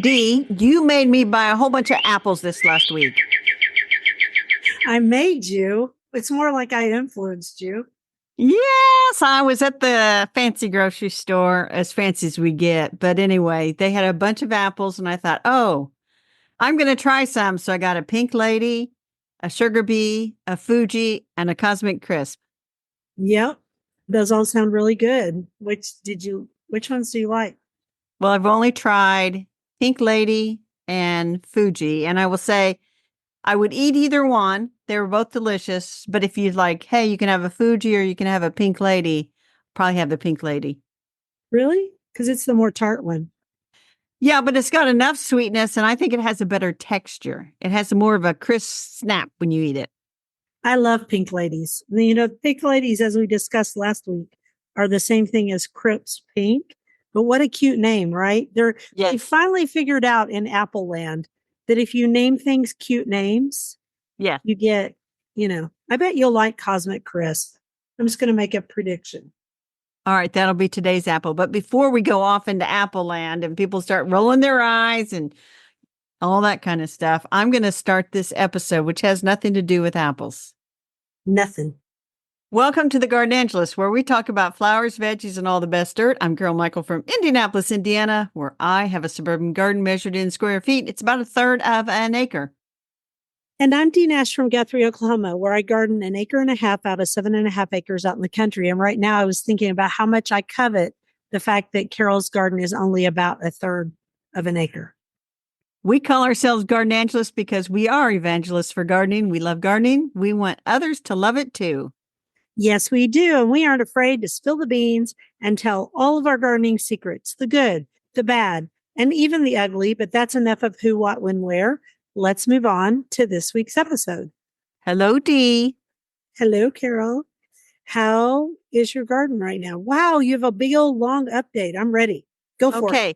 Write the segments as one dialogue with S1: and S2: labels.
S1: Dee, you made me buy a whole bunch of apples this last week.
S2: I made you. It's more like I influenced you.
S1: Yes, I was at the fancy grocery store, as fancy as we get. But anyway, they had a bunch of apples, and I thought, oh, I'm going to try some. So I got a pink lady, a sugar bee, a Fuji, and a cosmic crisp.
S2: Yep. Those all sound really good. Which ones do you like?
S1: Well, I've only tried pink lady and Fuji, and I will say I would eat either one. They were both delicious. But if you'd like, hey, you can have a Fuji or you can have a pink lady, probably have the pink lady.
S2: Really? Because it's the more tart one.
S1: Yeah, but it's got enough sweetness, and I think it has a better texture. It has more of a crisp snap when you eat it.
S2: I love pink ladies. Pink ladies, as we discussed last week, are the same thing as Crips Pink. But what a cute name, right? They
S1: Yes.
S2: finally figured out in Apple Land that if you name things cute names,
S1: Yeah.
S2: you get, I bet you'll like Cosmic Crisp. I'm just going to make a prediction.
S1: All right, that'll be today's apple. But before we go off into Apple land and people start rolling their eyes and all that kind of stuff, I'm going to start this episode, which has nothing to do with apples.
S2: Nothing.
S1: Welcome to the Gardenangelist, where we talk about flowers, veggies, and all the best dirt. I'm Carol Michael from Indianapolis, Indiana, where I have a suburban garden measured in square feet. It's about a third of an acre.
S2: And I'm Dee Nash from Guthrie, Oklahoma, where I garden an acre and a half out of 7.5 acres out in the country. And right now I was thinking about how much I covet the fact that Carol's garden is only about a third of an acre.
S1: We call ourselves Gardenangelists because we are evangelists for gardening. We love gardening. We want others to love it too.
S2: Yes, we do. And we aren't afraid to spill the beans and tell all of our gardening secrets, the good, the bad, and even the ugly. But that's enough of who, what, when, where. Let's move on to this week's episode.
S1: Hello, Dee.
S2: Hello, Carol. How is your garden right now? Wow, you have a big old long update. I'm ready. Go for it.
S1: Okay.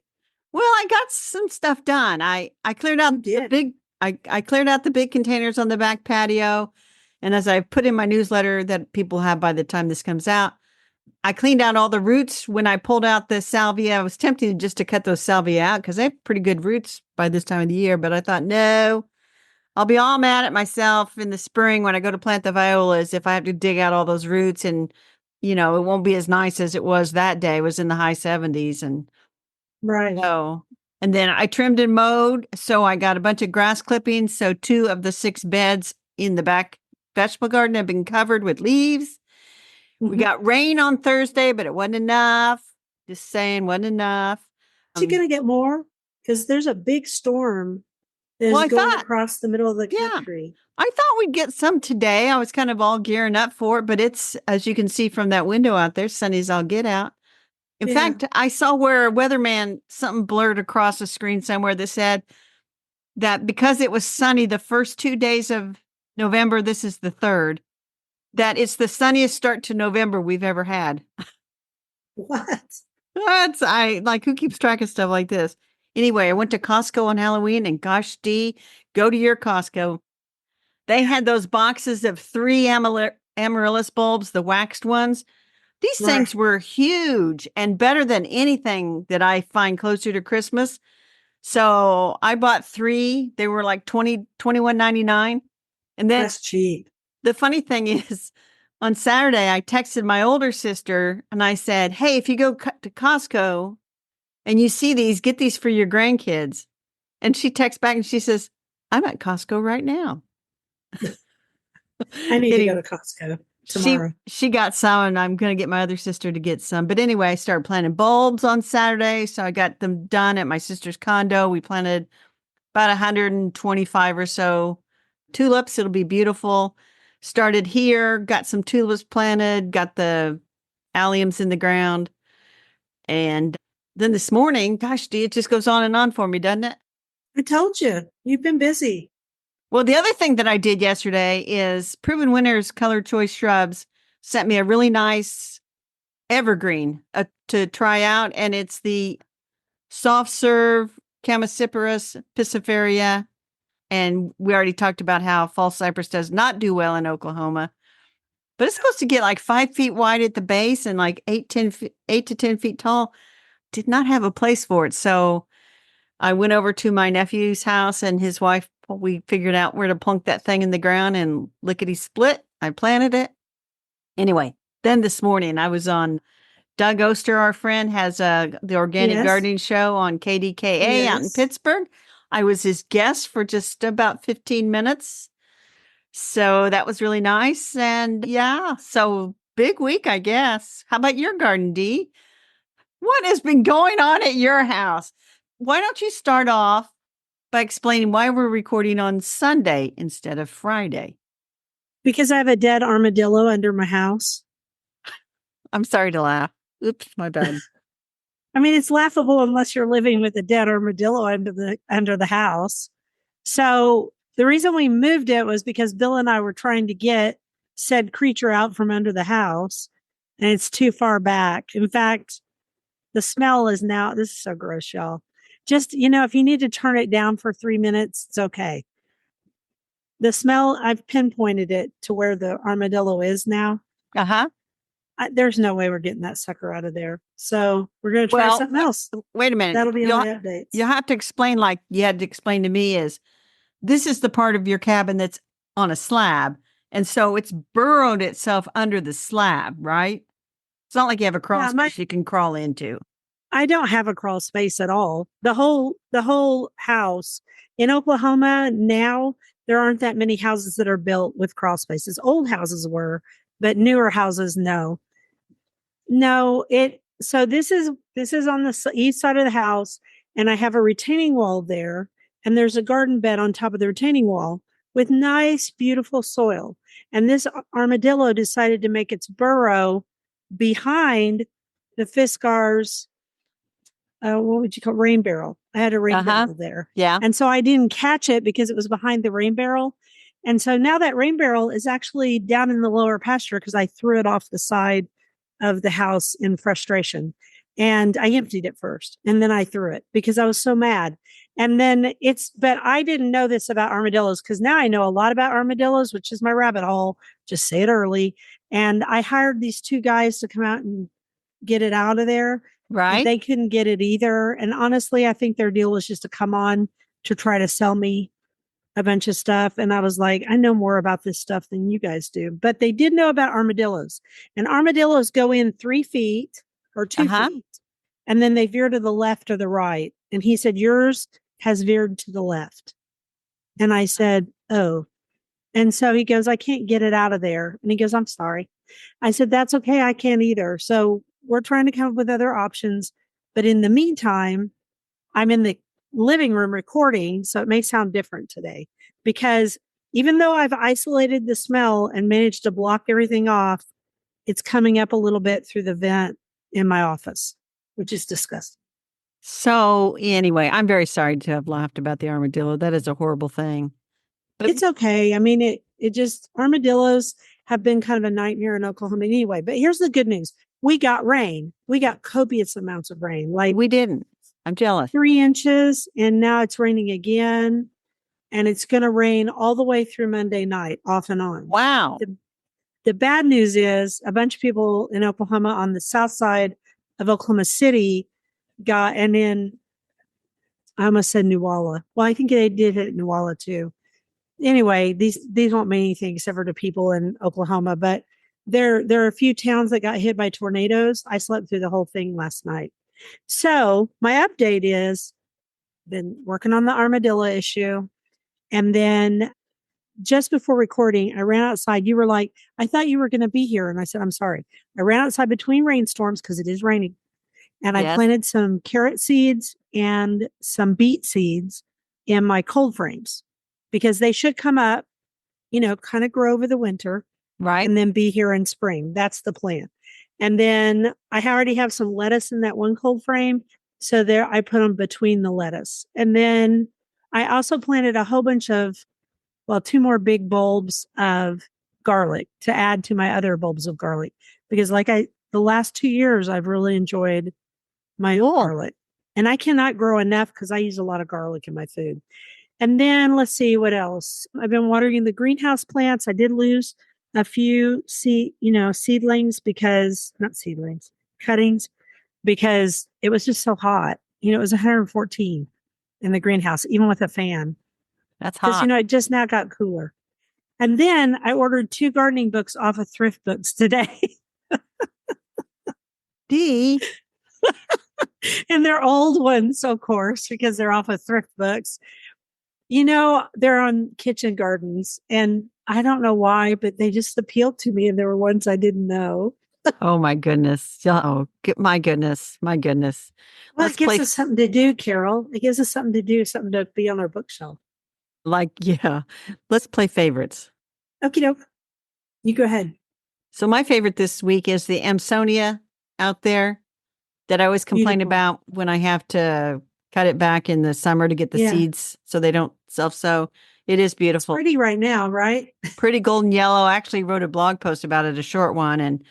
S1: Well, I got some stuff done. I cleared out the big I cleared out the big containers on the back patio. And as I put in my newsletter that people have by the time this comes out, I cleaned out all the roots when I pulled out the salvia. I was tempted just to cut those salvia out because they have pretty good roots by this time of the year. But I thought, no, I'll be all mad at myself in the spring when I go to plant the violas if I have to dig out all those roots and, it won't be as nice as it was that day. It was in the high 70s. And
S2: Right.
S1: so, and then I trimmed and mowed. So I got a bunch of grass clippings. So 2 of the 6 beds in the back vegetable garden have been covered with leaves. We got rain on Thursday, but it wasn't enough. Just saying, wasn't enough.
S2: Is you going to get more? Because there's a big storm that's going across the middle of the country.
S1: I thought we'd get some today. I was kind of all gearing up for it, but it's, as you can see from that window out there, sunny's all get out. In fact, I saw where a weatherman, something blurred across the screen somewhere that said that because it was sunny the first 2 days of November, this is the 3rd, that it's the sunniest start to November we've ever had.
S2: What?
S1: Who keeps track of stuff like this? Anyway, I went to Costco on Halloween, and gosh, Dee, go to your Costco. They had those boxes of 3 amaryllis bulbs, the waxed ones. These things were huge and better than anything that I find closer to Christmas. So I bought 3. They were like $21.99. And then
S2: that's cheap.
S1: The funny thing is, on Saturday, I texted my older sister and I said, hey, if you go to Costco and you see these, get these for your grandkids. And she texts back and she says, I'm at Costco right now.
S2: I need to go to Costco tomorrow.
S1: She got some, and I'm going to get my other sister to get some. But anyway, I started planting bulbs on Saturday. So I got them done at my sister's condo. We planted about 125 or so tulips. It'll be beautiful. Started here, got some tulips planted, got the alliums in the ground. And then this morning, gosh, it just goes on and on for me, doesn't it?
S2: I told you, you've been busy.
S1: Well, the other thing that I did yesterday is Proven Winners Color Choice Shrubs sent me a really nice evergreen to try out. And it's the soft serve Chamaecyparis pisciferia. And we already talked about how false cypress does not do well in Oklahoma. But it's supposed to get like 5 feet wide at the base and like 8 to 10 feet tall. Did not have a place for it. So I went over to my nephew's house and his wife. We figured out where to plunk that thing in the ground and lickety split. I planted it. Anyway, then this morning I was on Doug Oster, our friend, has the organic
S2: Yes.
S1: gardening show on KDKA out in
S2: Yes.
S1: Pittsburgh. I was his guest for just about 15 minutes. So that was really nice. And yeah, so big week, I guess. How about your garden, Dee? What has been going on at your house? Why don't you start off by explaining why we're recording on Sunday instead of Friday?
S2: Because I have a dead armadillo under my house.
S1: I'm sorry to laugh. Oops, my bad.
S2: I mean, it's laughable unless you're living with a dead armadillo under the house. So the reason we moved it was because Bill and I were trying to get said creature out from under the house, and it's too far back. In fact, the smell is now, this is so gross, y'all. Just, if you need to turn it down for 3 minutes, it's okay. The smell, I've pinpointed it to where the armadillo is now.
S1: Uh-huh.
S2: There's no way we're getting that sucker out of there. So we're going to try something else.
S1: Wait a minute.
S2: That'll be on my updates.
S1: You'll have to explain, like you had to explain to me, is this is the part of your cabin that's on a slab. And so it's burrowed itself under the slab, right? It's not like you have a crawl space you can crawl into.
S2: I don't have a crawl space at all. The whole house in Oklahoma now, there aren't that many houses that are built with crawl spaces. Old houses were, but newer houses, no. So this is on the east side of the house, and I have a retaining wall there, and there's a garden bed on top of the retaining wall with nice, beautiful soil. And this armadillo decided to make its burrow behind the Fiskars, what would you call rain barrel? I had a rain barrel there.
S1: Yeah.
S2: And so I didn't catch it because it was behind the rain barrel. And so now that rain barrel is actually down in the lower pasture because I threw it off the side of the house in frustration. And I emptied it first and then I threw it because I was so mad. And then but I didn't know this about armadillos because now I know a lot about armadillos, which is my rabbit hole. Just say it early. And I hired these two guys to come out and get it out of there.
S1: Right.
S2: They couldn't get it either. And honestly, I think their deal was just to come on to try to sell me a bunch of stuff. And I was like, I know more about this stuff than you guys do. But they did know about armadillos. And armadillos go in 3 feet or 2 feet. And then they veer to the left or the right. And he said, yours has veered to the left. And I said, oh. And so he goes, I can't get it out of there. And he goes, I'm sorry. I said, that's okay. I can't either. So we're trying to come up with other options. But in the meantime, I'm in the living room recording. So it may sound different today because even though I've isolated the smell and managed to block everything off, it's coming up a little bit through the vent in my office, which is disgusting.
S1: So anyway, I'm very sorry to have laughed about the armadillo. That is a horrible thing.
S2: But it's okay. I mean, it just, armadillos have been kind of a nightmare in Oklahoma anyway. But here's the good news. We got rain. We got copious amounts of rain. Like
S1: we didn't. I'm jealous.
S2: 3 inches, and now it's raining again. And it's going to rain all the way through Monday night, off and on.
S1: Wow.
S2: The bad news is a bunch of people in Oklahoma on the south side of Oklahoma City and in, I almost said Nuwala. Well, I think they did hit Nuwala too. Anyway, these won't mean anything except for to people in Oklahoma, but there are a few towns that got hit by tornadoes. I slept through the whole thing last night. So my update is been working on the armadillo issue. And then just before recording, I ran outside. You were like, I thought you were going to be here. And I said, I'm sorry. I ran outside between rainstorms because it is raining. And I planted some carrot seeds and some beet seeds in my cold frames because they should come up, kind of grow over the winter.
S1: Right.
S2: And then be here in spring. That's the plan. And then I already have some lettuce in that one cold frame. So there I put them between the lettuce. And then I also planted a whole bunch of, 2 more big bulbs of garlic to add to my other bulbs of garlic. Because the last 2 years, I've really enjoyed my garlic. And I cannot grow enough because I use a lot of garlic in my food. And then let's see what else. I've been watering the greenhouse plants. I did lose a few cuttings because it was just so hot. It was 114. in the greenhouse, even with a fan.
S1: That's
S2: Because,
S1: hot.
S2: it just now got cooler. And then I ordered 2 gardening books off of Thrift Books today.
S1: Dee,
S2: And they're old ones, of course, because they're off of Thrift Books. They're on kitchen gardens. And I don't know why, but they just appealed to me. And there were ones I didn't know.
S1: oh my goodness. Oh, my goodness. My goodness.
S2: Well,
S1: Let's
S2: it gives
S1: play
S2: us something to do, Carol. It gives us something to do, something to be on our bookshelf.
S1: yeah. Let's play favorites.
S2: Okie doke. You go ahead.
S1: So my favorite this week is the Amsonia out there that I always complain
S2: Beautiful.
S1: about when I have to cut it back in the summer to get the
S2: Yeah.
S1: seeds so they don't self-sow. It is
S2: It's
S1: beautiful.
S2: pretty right now, right?
S1: Pretty golden yellow. I actually wrote a blog post about it, a short one, and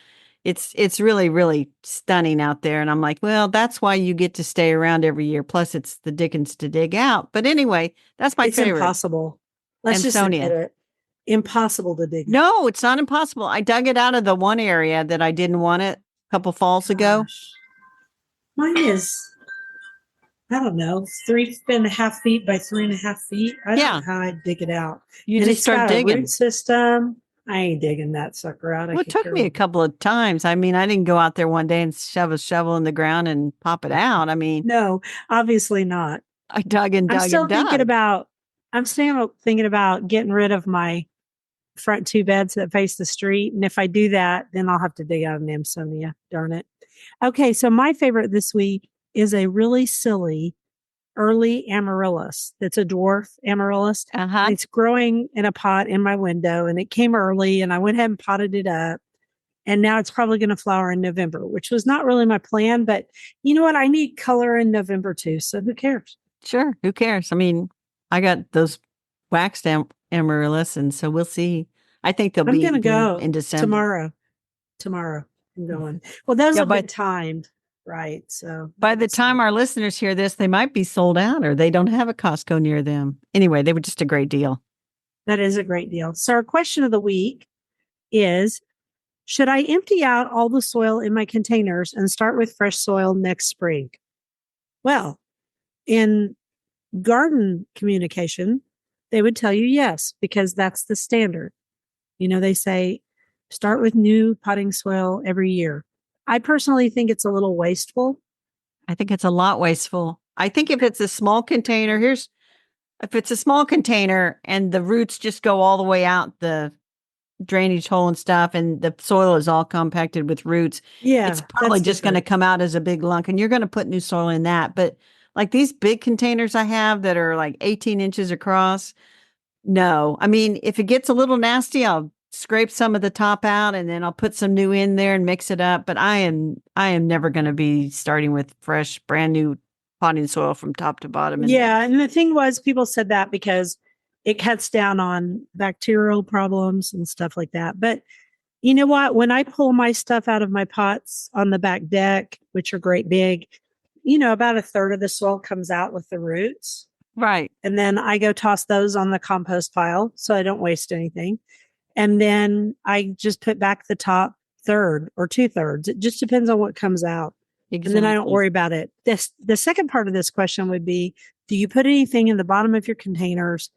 S1: it's really, really stunning out there. And I'm like, well, that's why you get to stay around every year. Plus, it's the dickens to dig out. But anyway, that's my
S2: It's
S1: favorite.
S2: impossible. Let's just admit
S1: Amsonia.
S2: it. Impossible to dig.
S1: No, it's not impossible. I dug it out of the one area that I didn't want it a couple falls ago.
S2: Gosh. Mine is, I don't know, 3.5 feet by 3.5 feet. I don't know how I dig it out.
S1: You
S2: And
S1: just
S2: it's
S1: start
S2: got a
S1: digging.
S2: root system. I ain't digging that sucker out.
S1: Well, it took me a couple of times. I mean, I didn't go out there one day and shove a shovel in the ground and pop it out. I mean,
S2: No, obviously not.
S1: I dug and dug
S2: I'm still
S1: and dug.
S2: thinking about getting rid of my front 2 beds that face the street. And if I do that, then I'll have to dig out an Amsonia. Darn it. Okay, so my favorite this week is a really silly early amaryllis. That's a dwarf amaryllis.
S1: Uh-huh.
S2: It's growing in a pot in my window, and it came early, and I went ahead and potted it up. And now it's probably going to flower in November, which was not really my plan. But you know what? I need color in November too. So who cares?
S1: Sure. Who cares? I mean, I got those waxed amaryllis, and so we'll see. I think they'll
S2: I'm
S1: be
S2: going to go
S1: in December.
S2: Tomorrow. I'm going. Well, those
S1: Yeah,
S2: have
S1: but-
S2: been timed, right? So
S1: By the time our listeners hear this, they might be sold out or they don't have a Costco near them. Anyway, they were just a great deal.
S2: That is a great deal. So our question of the week is, should I empty out all the soil in my containers and start with fresh soil next spring? Well, in garden communication, they would tell you yes, because that's the standard. They say start with new potting soil every year. I personally think it's a little wasteful.
S1: I think it's a lot wasteful. I think if it's a small container, if it's a small container and the roots just go all the way out the drainage hole and stuff, and the soil is all compacted with roots, it's probably just going to come out as a big lunk, and you're going to put new soil in that. But like these big containers I have that are like 18 inches across, no. I mean, if it gets a little nasty, I'll scrape some of the top out and then I'll put some new in there and mix it up. But I am never going to be starting with fresh, brand new potting soil from top to bottom.
S2: And the thing was, people said that because it cuts down on bacterial problems and stuff like that. But you know what? When I pull my stuff out of my pots on the back deck, which are great big, about a third of the soil comes out with the roots.
S1: Right.
S2: And then I go toss those on the compost pile so I don't waste anything. And then I just put back the top third or 2/3. It just depends on what comes out.
S1: Exactly.
S2: And then I don't worry about it. The second part of this question would be, do you put anything in the bottom of your containers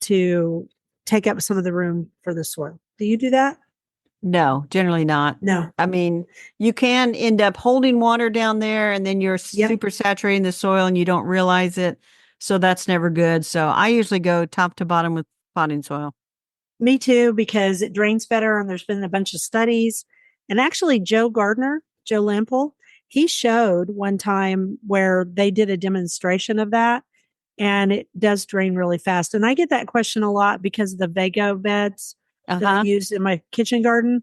S2: to take up some of the room for the soil? Do you do that?
S1: No, generally not.
S2: No.
S1: I mean, you can end up holding water down there and then you're super saturating the soil and you don't realize it. So that's never good. So I usually go top to bottom with potting soil.
S2: Me too, because it drains better. And there's been a bunch of studies. And actually, Joe Lample, he showed one time where they did a demonstration of that. And it does drain really fast. And I get that question a lot because of the Vago beds that I use in my kitchen garden.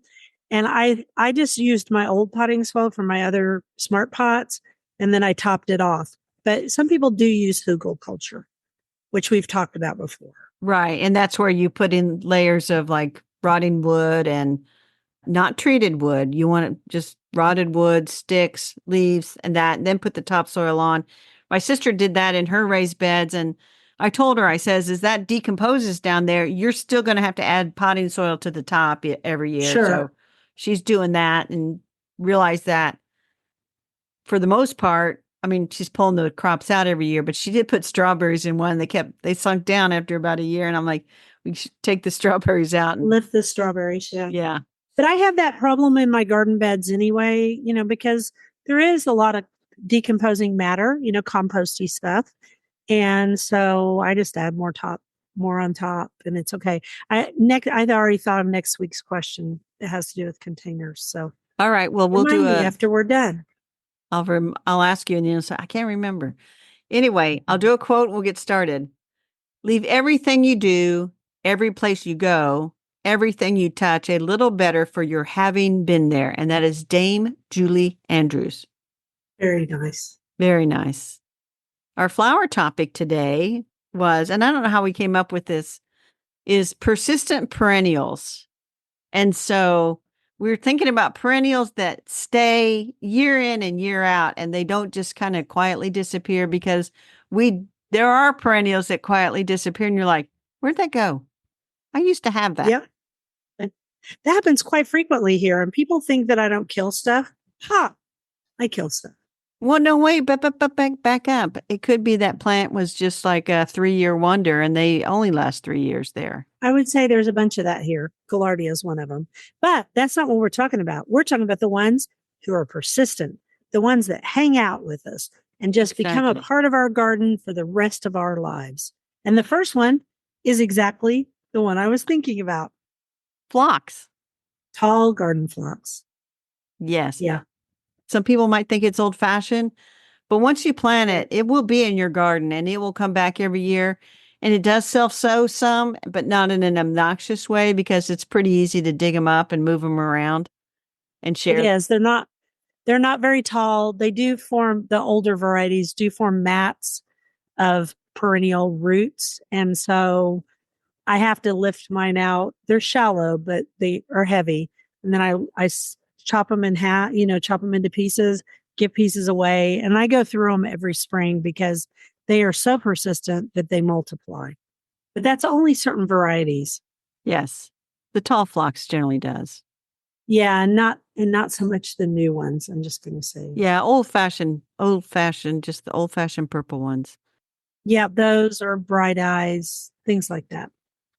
S2: And I just used my old potting soil from my other smart pots, and then I topped it off. But some people do use hugelkultur, which we've talked about before.
S1: Right. And that's where you put in layers of like rotting wood and not treated wood. You want it just rotted wood, sticks, leaves, and that, and then put the topsoil on. My sister did that in her raised beds. And I told her, I says, as that decomposes down there, you're still going to have to add potting soil to the top every year.
S2: Sure.
S1: So she's doing that and realized that for the most part, I mean, she's pulling the crops out every year, but she did put strawberries in one. They sunk down after about a year. And I'm like, we should take the strawberries out. And
S2: Lift the strawberries. Yeah.
S1: yeah.
S2: But I have that problem in my garden beds anyway, because there is a lot of decomposing matter, composty stuff. And so I just add more on top, and it's okay. I've already thought of next week's question that has to do with containers. So
S1: All right. Well, we'll
S2: remind
S1: do
S2: me after we're done.
S1: I'll ask you and you'll say, I can't remember. Anyway, I'll do a quote and we'll get started. Leave everything you do, every place you go, everything you touch a little better for your having been there. And that is Dame Julie Andrews.
S2: Very nice.
S1: Very nice. Our flower topic today was, and I don't know how we came up with this, is persistent perennials. And so we're thinking about perennials that stay year in and year out, and they don't just kind of quietly disappear, because there are perennials that quietly disappear and you're like, where'd that go? I used to have that.
S2: Yep. That happens quite frequently here. And people think that I don't kill stuff. I kill stuff.
S1: Well, no, wait, but back up. It could be that plant was just like a 3-year wonder and they only last 3 years there.
S2: I would say there's a bunch of that here. Gaillardia is one of them. But that's not what we're talking about. We're talking about the ones who are persistent, the ones that hang out with us and just become a part of our garden for the rest of our lives. And the first one is exactly the one I was thinking about.
S1: Phlox.
S2: Tall garden phlox.
S1: Yes.
S2: Yeah.
S1: Some people might think it's old fashioned, but once you plant it, it will be in your garden and it will come back every year. And it does self-sow some, but not in an obnoxious way, because it's pretty easy to dig them up and move them around and share.
S2: Yes, they're not very tall. They do form, the older varieties do form mats of perennial roots. And so I have to lift mine out. They're shallow, but they are heavy. And then I chop them in half, chop them into pieces, give pieces away. And I go through them every spring because they are so persistent that they multiply. But that's only certain varieties.
S1: Yes. The tall phlox generally does.
S2: Yeah, and not so much the new ones, I'm just going to say.
S1: Yeah, old fashioned, just the old fashioned purple ones.
S2: Yeah, those are bright eyes, things like that.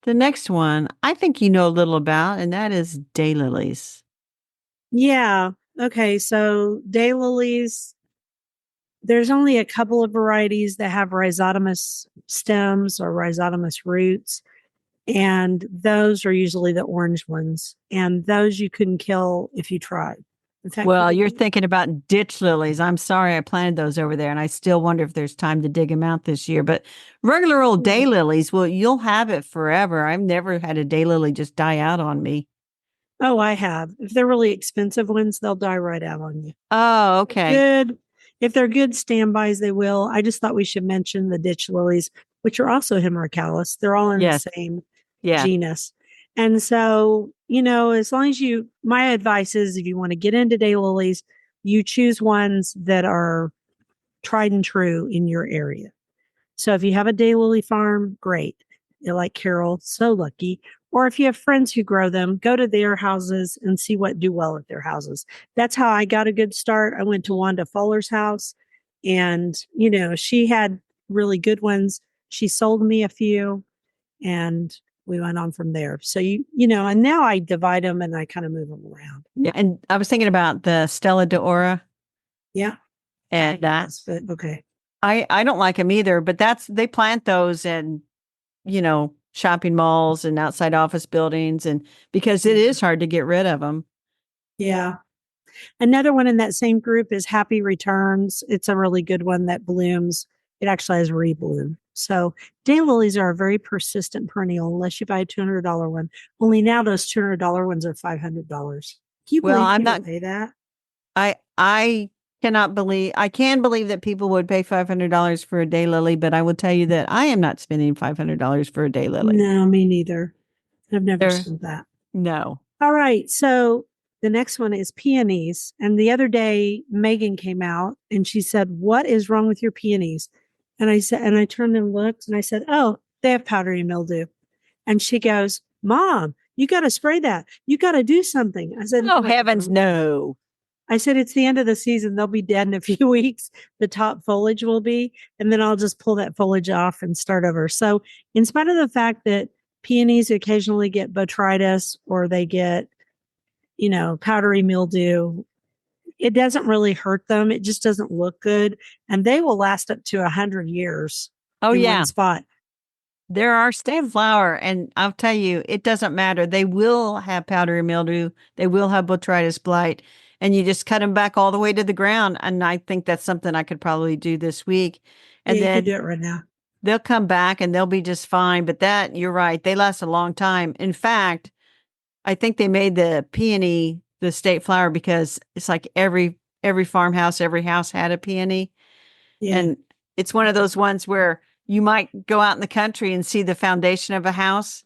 S1: The next one I think you know a little about, and that is daylilies.
S2: Yeah. Okay. So daylilies, there's only a couple of varieties that have rhizotomous stems or rhizotomous roots. And those are usually the orange ones. And those you couldn't kill if you tried. In fact,
S1: well, you're thinking about ditch lilies. I'm sorry I planted those over there, and I still wonder if there's time to dig them out this year. But regular old daylilies, well, you'll have it forever. I've never had a daylily just die out on me.
S2: Oh, I have. If they're really expensive ones, they'll die right out on you.
S1: Oh, okay.
S2: If they're good standbys, they will. I just thought we should mention the ditch lilies, which are also Hemerocallis. They're all in the same genus. And so, as long as my advice is, if you want to get into daylilies, you choose ones that are tried and true in your area. So if you have a daylily farm, great. You're like Carol, so lucky. Or if you have friends who grow them, go to their houses and see what do well at their houses. That's how I got a good start. I went to Wanda Fuller's house and, she had really good ones. She sold me a few and we went on from there. So, and now I divide them and I kind of move them around.
S1: Yeah. And I was thinking about the Stella d'Ora.
S2: Yeah.
S1: And
S2: okay.
S1: I don't like them either, but they plant those in, shopping malls and outside office buildings, and because it is hard to get rid of them.
S2: Yeah. Another one in that same group is Happy Returns. It's a really good one that blooms. It actually has rebloom. So daylilies are a very persistent perennial unless you buy a $200 one. Only now those $200 ones are $500.
S1: I'm not
S2: pay that.
S1: I can believe that people would pay $500 for a daylily, but I will tell you that I am not spending $500 for a daylily.
S2: No, me neither. I've never spent that.
S1: No.
S2: All right. So the next one is peonies. And the other day, Megan came out and she said, "What is wrong with your peonies?" And I turned and looked and I said, "Oh, they have powdery mildew." And she goes, "Mom, you got to spray that. You got to do something." I said,
S1: "Oh, heavens, no."
S2: I said, it's the end of the season. They'll be dead in a few weeks. The top foliage will be, and then I'll just pull that foliage off and start over. So, in spite of the fact that peonies occasionally get botrytis or they get, powdery mildew, it doesn't really hurt them. It just doesn't look good. And they will last up to 100 years
S1: Oh,
S2: in
S1: yeah.
S2: one spot.
S1: They're our state flower, and I'll tell you, it doesn't matter. They will have powdery mildew. They will have botrytis blight, and you just cut them back all the way to the ground. And I think that's something I could probably do this week. And
S2: Yeah, you
S1: then
S2: could do it right now.
S1: they'll come back and they'll be just fine. But you're right. They last a long time. In fact, I think they made the peony the state flower because it's like every farmhouse, every house had a peony.
S2: Yeah.
S1: And it's one of those ones where you might go out in the country and see the foundation of a house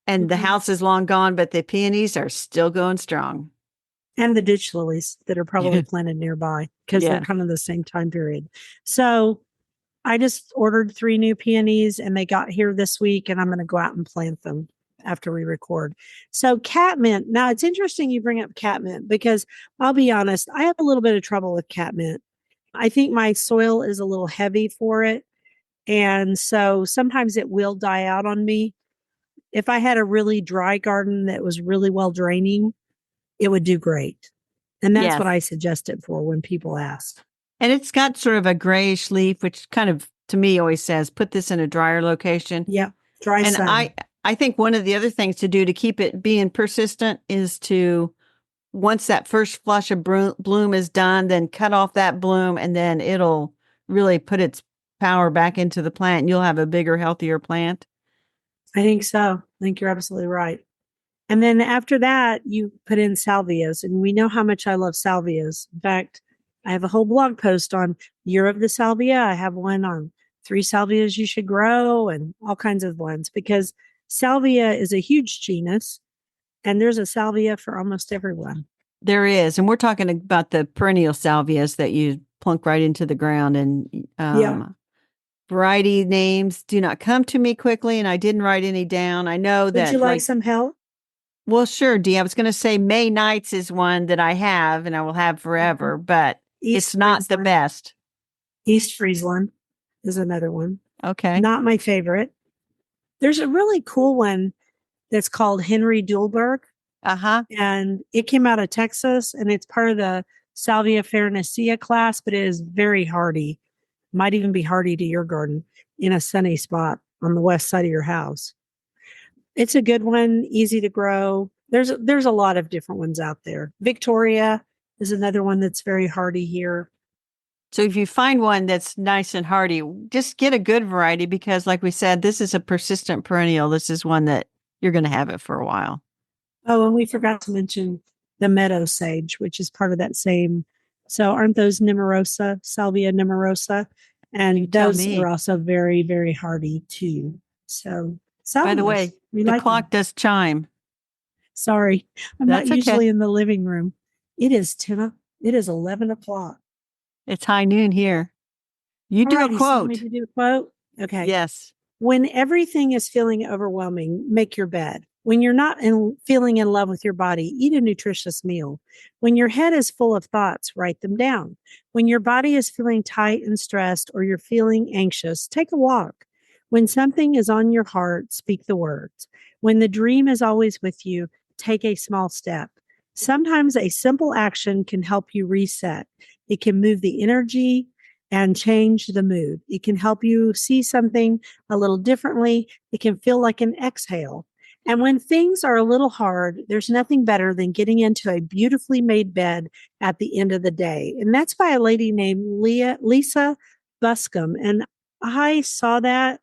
S1: and the house is long gone, but the peonies are still going strong.
S2: And the ditch lilies that are probably planted nearby because they're kind of the same time period. So I just ordered 3 new peonies and they got here this week, and I'm going to go out and plant them after we record. So catmint. Now it's interesting you bring up catmint because I'll be honest, I have a little bit of trouble with catmint. I think my soil is a little heavy for it. And so sometimes it will die out on me. If I had a really dry garden that was really well draining, it would do great. And that's what I suggest it for when people ask.
S1: And it's got sort of a grayish leaf, which kind of, to me, always says, put this in a drier location.
S2: Yeah, dry sun.
S1: And I think one of the other things to do to keep it being persistent is to, once that first flush of bloom is done, then cut off that bloom, and then it'll really put its power back into the plant, and you'll have a bigger, healthier plant.
S2: I think so. I think you're absolutely right. And then after that, you put in salvias, and we know how much I love salvias. In fact, I have a whole blog post on Year of the Salvia. I have one on 3 salvias you should grow and all kinds of ones because salvia is a huge genus and there's a salvia for almost everyone.
S1: There is. And we're talking about the perennial salvias that you plunk right into the ground. And variety names do not come to me quickly, and I didn't write any down. I know that.
S2: Would you like some help?
S1: Well, sure, Dee. I was going to say May Nights is one that I have and I will have forever, but it's not the best.
S2: East Friesland is another one.
S1: Okay.
S2: Not my favorite. There's a really cool one that's called Henry Dulberg.
S1: Uh-huh.
S2: And it came out of Texas, and it's part of the Salvia farinaceae class, but it is very hardy. Might even be hardy to your garden in a sunny spot on the west side of your house. It's a good one, easy to grow. There's a lot of different ones out there. Victoria is another one that's very hardy here.
S1: So if you find one that's nice and hardy, just get a good variety because, like we said, this is a persistent perennial. This is one that you're going to have it for a while.
S2: Oh, and we forgot to mention the meadow sage, which is part of that same. So aren't those Nemorosa, Salvia nemorosa? And those are also very, very hardy too. So
S1: by the way, the clock does chime.
S2: Sorry, I'm not usually in the living room. It is 11 o'clock.
S1: It's high noon here. You do a quote.
S2: You do a quote? Okay.
S1: Yes.
S2: When everything is feeling overwhelming, make your bed. When you're not feeling in love with your body, eat a nutritious meal. When your head is full of thoughts, write them down. When your body is feeling tight and stressed or you're feeling anxious, take a walk. When something is on your heart, speak the words. When the dream is always with you, take a small step. Sometimes a simple action can help you reset. It can move the energy and change the mood. It can help you see something a little differently. It can feel like an exhale. And when things are a little hard, there's nothing better than getting into a beautifully made bed at the end of the day. And that's by a lady named Lisa Buscombe. And I saw that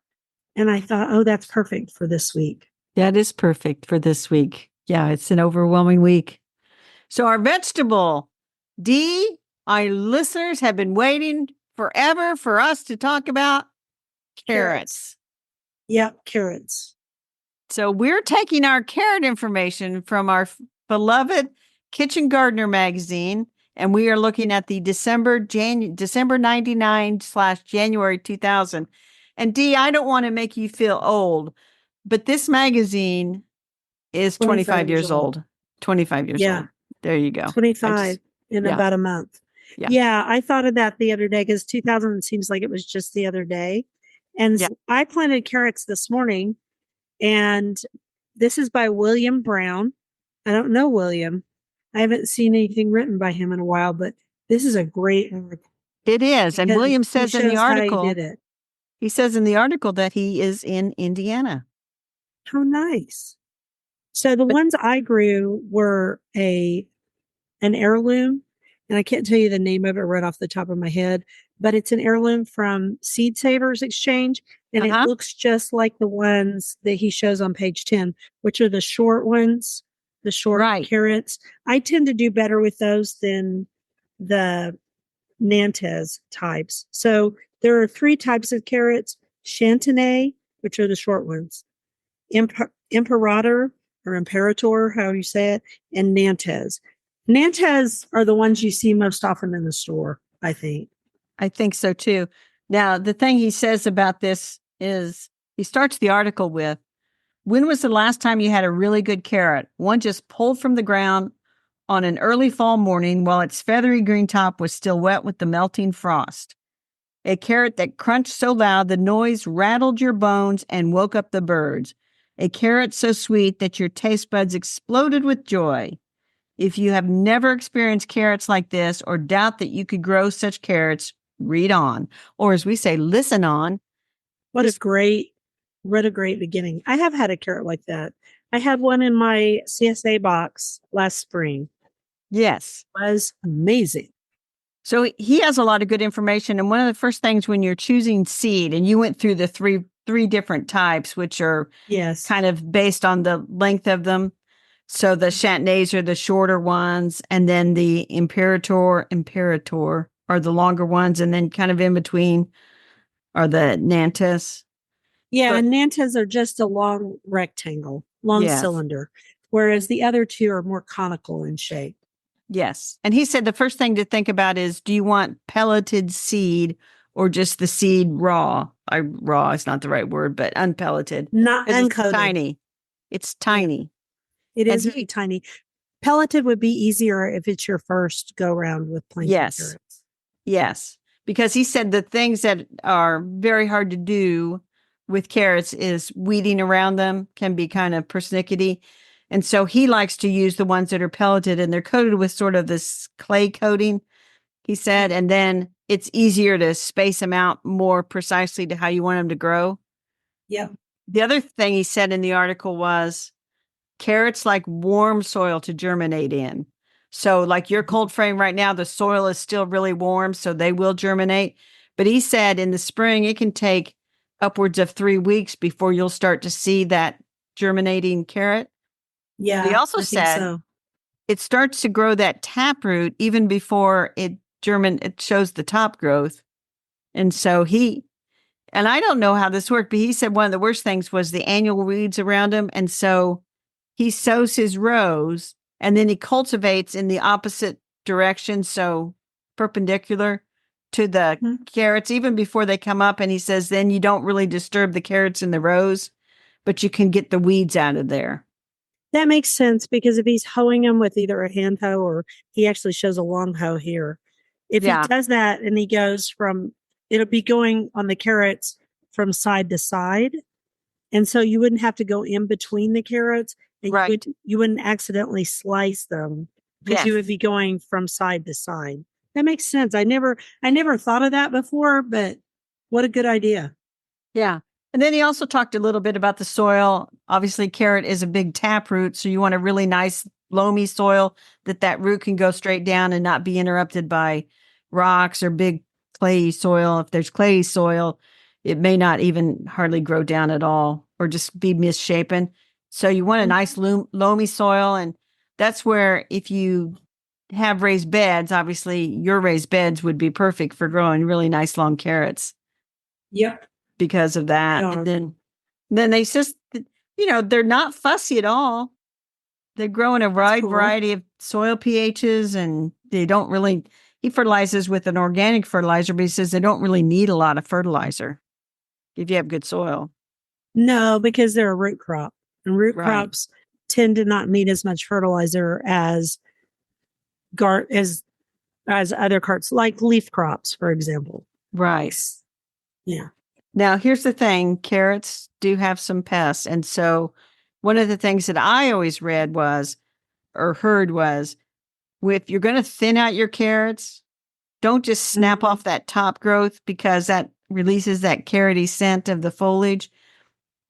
S2: and I thought, oh, that's perfect for this week.
S1: That is perfect for this week. Yeah, it's an overwhelming week. So our vegetable, Dee, our listeners have been waiting forever for us to talk about carrots.
S2: Yep, carrots.
S1: So we're taking our carrot information from our beloved Kitchen Gardener magazine, and we are looking at the December 99/January 2000. And Dee, I don't want to make you feel old, but this magazine is 25 years old. 25 years old. There you go.
S2: 25. in
S1: Yeah.
S2: about a month.
S1: Yeah.
S2: Yeah, I thought of that the other day because 2000 seems like it was just the other day. And
S1: Yeah.
S2: I planted carrots this morning, and this is by William Brown. I don't know William. I haven't seen anything written by him in a while, but this is a great article
S1: It is. And
S2: because
S1: William
S2: he
S1: says in the
S2: shows how he
S1: article,
S2: did it.
S1: he says in the article that he is in Indiana.
S2: How nice. So the
S1: But
S2: ones I grew were an heirloom, and I can't tell you the name of it right off the top of my head, but it's an heirloom from Seed Savers Exchange, and it
S1: uh-huh.
S2: looks just like the ones that he shows on page 10, which are the short ones, the short
S1: Right.
S2: carrots. I tend to do better with those than the Nantes types. So there are 3 types of carrots: Chantenay, which are the short ones, Imperator or Imperator, how you say it, and Nantes. Nantes are the ones you see most often in the store, I think.
S1: I think so too. Now, the thing he says about this is he starts the article with, when was the last time you had a really good carrot? One just pulled from the ground on an early fall morning while its feathery green top was still wet with the melting frost. A carrot that crunched so loud the noise rattled your bones and woke up the birds. A carrot so sweet that your taste buds exploded with joy. If you have never experienced carrots like this or doubt that you could grow such carrots, read on. Or as we say, listen on.
S2: What a great beginning. I have had a carrot like that. I had one in my CSA box last spring.
S1: Yes.
S2: It was amazing.
S1: So he has a lot of good information. And one of the first things when you're choosing seed, and you went through the three different types, which are
S2: Yes.
S1: kind of based on the length of them. So the Chantenays are the shorter ones, and then the Imperator are the longer ones, and then kind of in between are the Nantes.
S2: Yeah,
S1: But
S2: and Nantes are just a long rectangle, long
S1: yes,
S2: cylinder, whereas the other 2 are more conical in shape.
S1: yes. And he said the first thing to think about is, do you want pelleted seed or just the seed raw? Raw is not the right word, but unpelleted.
S2: Not
S1: 'Cause it's
S2: uncoated.
S1: tiny. It's
S2: Yeah,
S1: tiny.
S2: it
S1: And
S2: is very tiny. Pelleted would be easier if it's your first go round with planting
S1: yes,
S2: carrots.
S1: yes. Because he said the things that are very hard to do with carrots is weeding around them can be kind of persnickety. And so he likes to use the ones that are pelleted and they're coated with sort of this clay coating, he said, and then it's easier to space them out more precisely to how you want them to grow.
S2: Yeah.
S1: The other thing he said in the article was carrots like warm soil to germinate in. So like your cold frame right now, the soil is still really warm, so they will germinate. But he said in the spring, it can take upwards of 3 weeks before you'll start to see that germinating carrot. But he
S2: Yeah,
S1: also
S2: I think
S1: said
S2: so.
S1: it starts to grow that taproot even before it shows the top growth. And so and I don't know how this worked, but he said one of the worst things was the annual weeds around him. And so he sows his rows and then he cultivates in the opposite direction. So perpendicular to the
S2: Mhm.
S1: carrots, even before they come up. And he says, then you don't really disturb the carrots in the rows, but you can get the weeds out of there.
S2: That makes sense because if he's hoeing them with either a hand hoe or he actually shows a long hoe here, if he
S1: Yeah.
S2: does that and he goes it'll be going on the carrots from side to side. And so you wouldn't have to go in between the carrots and
S1: Right.
S2: you wouldn't accidentally slice them because you
S1: Yes.
S2: would be going from side to side. That makes sense. I never thought of that before, but what a good idea.
S1: Yeah. And then he also talked a little bit about the soil. Obviously, carrot is a big taproot, so you want a really nice loamy soil that root can go straight down and not be interrupted by rocks or big clayey soil. If there's clayey soil, it may not even hardly grow down at all or just be misshapen. So you want a nice loamy soil, and that's where if you have raised beds, obviously your raised beds would be perfect for growing really nice long carrots
S2: Yep.
S1: because of that.
S2: Yeah.
S1: And then they just, they're not fussy at all. They grow in a wide
S2: cool.
S1: variety of soil pHs, and they don't really. He fertilizes with an organic fertilizer, but he says they don't really need a lot of fertilizer if you have good soil.
S2: No, because they're a root crop, and root
S1: Right.
S2: crops tend to not need as much fertilizer as as other crops, like leaf crops, for example.
S1: Right.
S2: Yeah.
S1: Now, here's the thing. Carrots do have some pests. And so one of the things that I always read was, or heard was, if you're going to thin out your carrots, don't just snap off that top growth because that releases that carroty scent of the foliage.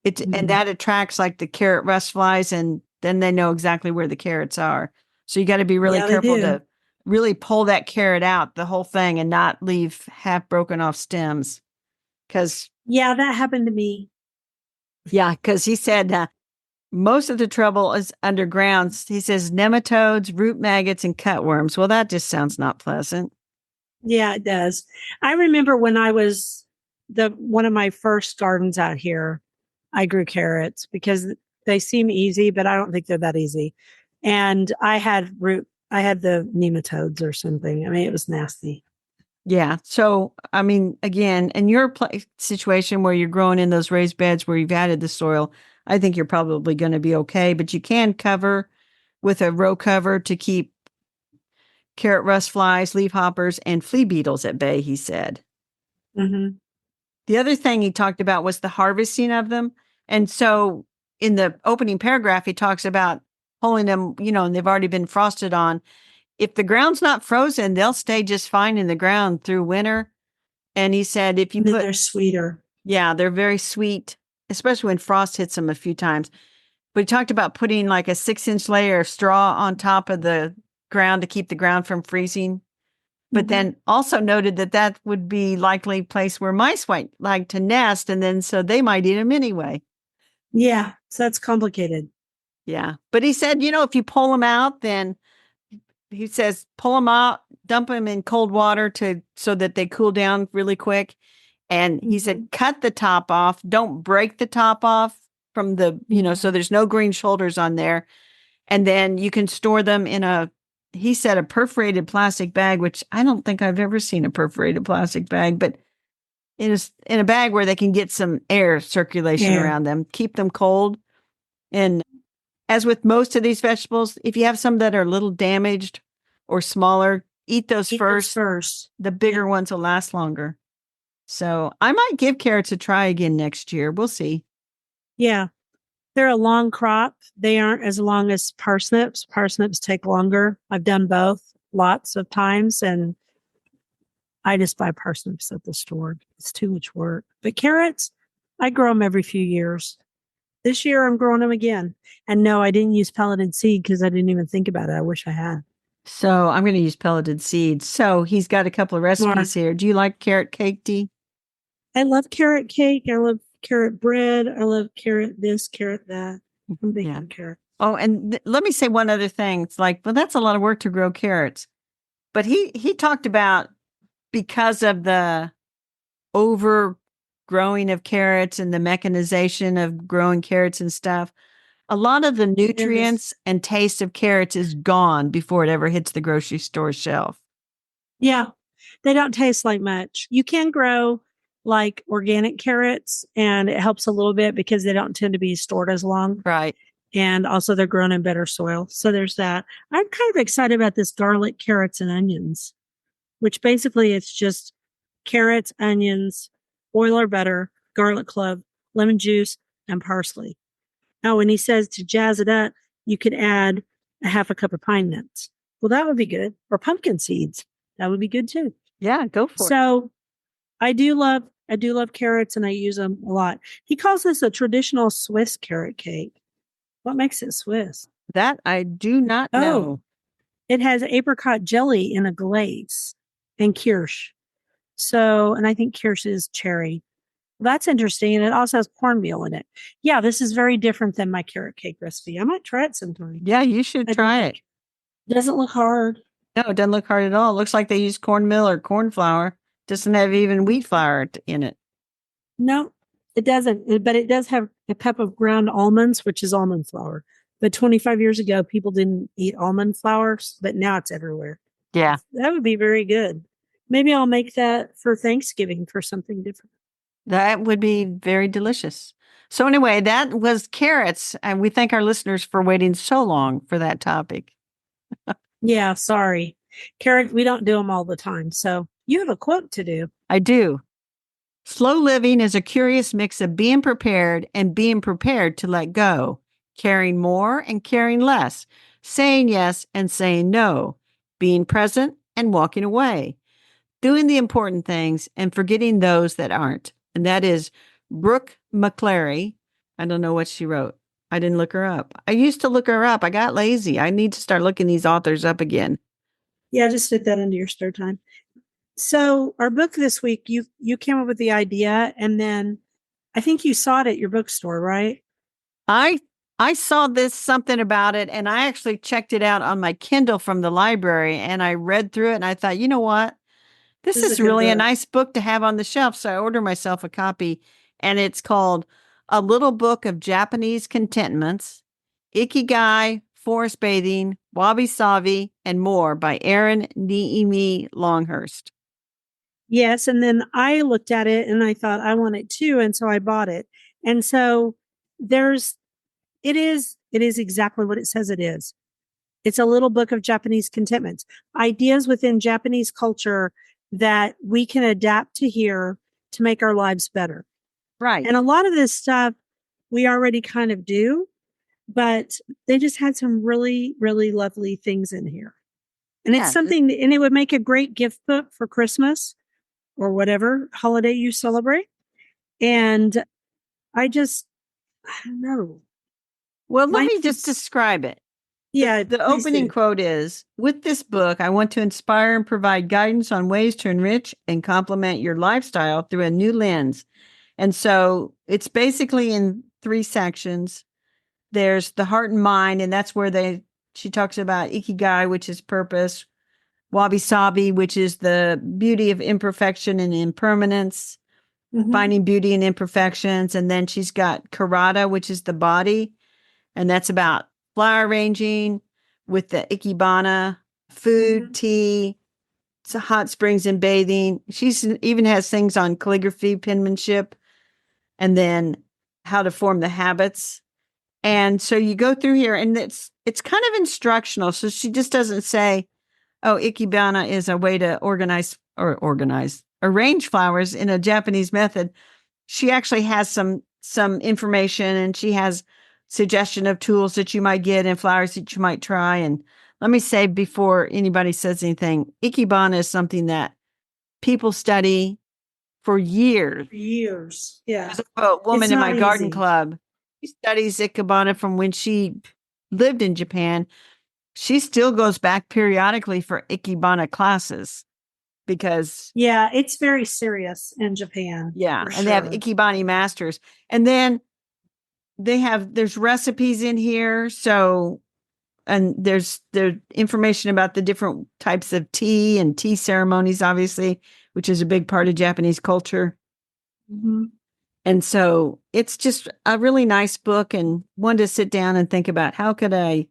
S1: And that attracts like the carrot rust flies, and then they know exactly where the carrots are. So you got to be really careful to really pull that carrot out, the whole thing, and not leave half broken off stems.
S2: Yeah, that happened to me.
S1: Yeah, because he said most of the trouble is underground. He says nematodes, root maggots, and cutworms. Well, that just sounds not pleasant.
S2: Yeah, it does. I remember when I was one of my first gardens out here, I grew carrots because they seem easy, but I don't think they're that easy. And I had the nematodes or something. I mean, it was nasty.
S1: Yeah. So, I mean, again, in your situation where you're growing in those raised beds where you've added the soil, I think you're probably going to be okay. But you can cover with a row cover to keep carrot rust flies, leaf hoppers, and flea beetles at bay, he said.
S2: Mm-hmm.
S1: The other thing he talked about was the harvesting of them. And so in the opening paragraph, he talks about pulling them, and they've already been frosted on. If the ground's not frozen, they'll stay just fine in the ground through winter. And he said,
S2: they're sweeter.
S1: Yeah, they're very sweet, especially when frost hits them a few times. But he talked about putting like a 6-inch layer of straw on top of the ground to keep the ground from freezing. But then also noted that would be likely a place where mice might like to nest. And then so they might eat them anyway.
S2: Yeah. So that's complicated.
S1: Yeah. But he said, if you pull them out, then he says, pull them out, dump them in cold water so that they cool down really quick. And he said, cut the top off. Don't break the top off from so there's no green shoulders on there. And then you can store them in he said a perforated plastic bag, which I don't think I've ever seen a perforated plastic bag, but in a bag where they can get some air circulation around them, keep them cold. And as with most of these vegetables, if you have some that are a little damaged or smaller, eat those first. The bigger ones will last longer. So I might give carrots a try again next year. We'll see.
S2: Yeah. They're a long crop. They aren't as long as parsnips. Parsnips take longer. I've done both lots of times, and I just buy parsnips at the store. It's too much work. But carrots, I grow them every few years. This year, I'm growing them again. And no, I didn't use pelleted seed because I didn't even think about it. I wish I had.
S1: So I'm going to use pelleted seeds. So he's got a couple of recipes here. Do you like carrot cake, Dee?
S2: I love carrot cake. I love carrot bread. I love carrot this, carrot that. I'm big on carrot.
S1: Oh, and let me say one other thing. It's like, well, that's a lot of work to grow carrots. But he talked about because of the overgrowing of carrots and the mechanization of growing carrots and stuff, a lot of the nutrients and taste of carrots is gone before it ever hits the grocery store shelf.
S2: Yeah, they don't taste like much. You can grow like organic carrots, and it helps a little bit because they don't tend to be stored as long.
S1: Right.
S2: And also they're grown in better soil. So there's that. I'm kind of excited about this garlic, carrots, and onions, which basically it's just carrots, onions, oil or butter, garlic clove, lemon juice, and parsley. Now, when he says to jazz it up, you could add a half a cup of pine nuts. Well, that would be good. Or pumpkin seeds. That would be good too.
S1: Yeah, go for it.
S2: So I do love carrots, and I use them a lot. He calls this a traditional Swiss carrot cake. What makes it Swiss?
S1: That I do not know.
S2: It has apricot jelly in a glaze and kirsch. So, and I think kirsch is cherry. That's interesting. And it also has cornmeal in it. Yeah, this is very different than my carrot cake recipe. I might try it sometime.
S1: Yeah, you should try it.
S2: It doesn't look hard.
S1: No, it doesn't look hard at all. It looks like they use cornmeal or corn flour. Doesn't have even wheat flour in it.
S2: No, it doesn't. But it does have a cup of ground almonds, which is almond flour. But 25 years ago, people didn't eat almond flours, but now it's everywhere.
S1: Yeah.
S2: That would be very good. Maybe I'll make that for Thanksgiving for something different.
S1: That would be very delicious. So anyway, that was carrots. And we thank our listeners for waiting so long for that topic.
S2: Yeah, sorry. Karen, we don't do them all the time. So you have a quote to do.
S1: I do. Slow living is a curious mix of being prepared and being prepared to let go, caring more and caring less, saying yes and saying no, being present and walking away, doing the important things and forgetting those that aren't. And that is Brooke McClary. I don't know what she wrote. I didn't look her up. I used to look her up. I got lazy. I need to start looking these authors up again.
S2: Yeah, just fit that into your spare time. So our book this week, you came up with the idea, and then I think you saw it at your bookstore, right?
S1: I saw this something about it, and I actually checked it out on my Kindle from the library, and I read through it, and I thought, you know what? This is really a nice book to have on the shelf. So I ordered myself a copy, and it's called A Little Book of Japanese Contentments, Ikigai, Forest Bathing, Wabi Sabi, and More by Erin Niimi Longhurst.
S2: Yes. And then I looked at it and I thought I want it too. And so I bought it. And so it is exactly what it says it is. It's a little book of Japanese contentments, ideas within Japanese culture that we can adapt to here to make our lives better.
S1: Right.
S2: And a lot of this stuff we already kind of do, but they just had some really, really lovely things in here. And it's something, and it would make a great gift book for Christmas or whatever holiday you celebrate. And I don't know.
S1: Well, let me just describe it.
S2: Yeah.
S1: The opening quote is, with this book, I want to inspire and provide guidance on ways to enrich and complement your lifestyle through a new lens. And so it's basically in 3 sections. There's the heart and mind, and that's where she talks about Ikigai, which is purpose, Wabi Sabi, which is the beauty of imperfection and impermanence, finding beauty in imperfections. And then she's got Karada, which is the body, and that's about flower arranging with the Ikebana, food, tea, hot springs and bathing. She's even has things on calligraphy, penmanship, and then how to form the habits. And so you go through here, and it's kind of instructional. So she just doesn't say, oh, Ikebana is a way to arrange flowers in a Japanese method. She actually has some information, and she has suggestion of tools that you might get and flowers that you might try. And let me say before anybody says anything, Ikebana is something that people study for years.
S2: Yeah.
S1: There's a woman in my garden club. She studies Ikebana from when she lived in Japan. She still goes back periodically for Ikebana classes because
S2: it's very serious in Japan.
S1: Yeah, and they have Ikebana masters, and then there's recipes in here. So, and there's information about the different types of tea and tea ceremonies, obviously, which is a big part of Japanese culture. And so it's just a really nice book, and one to sit down and think about how could I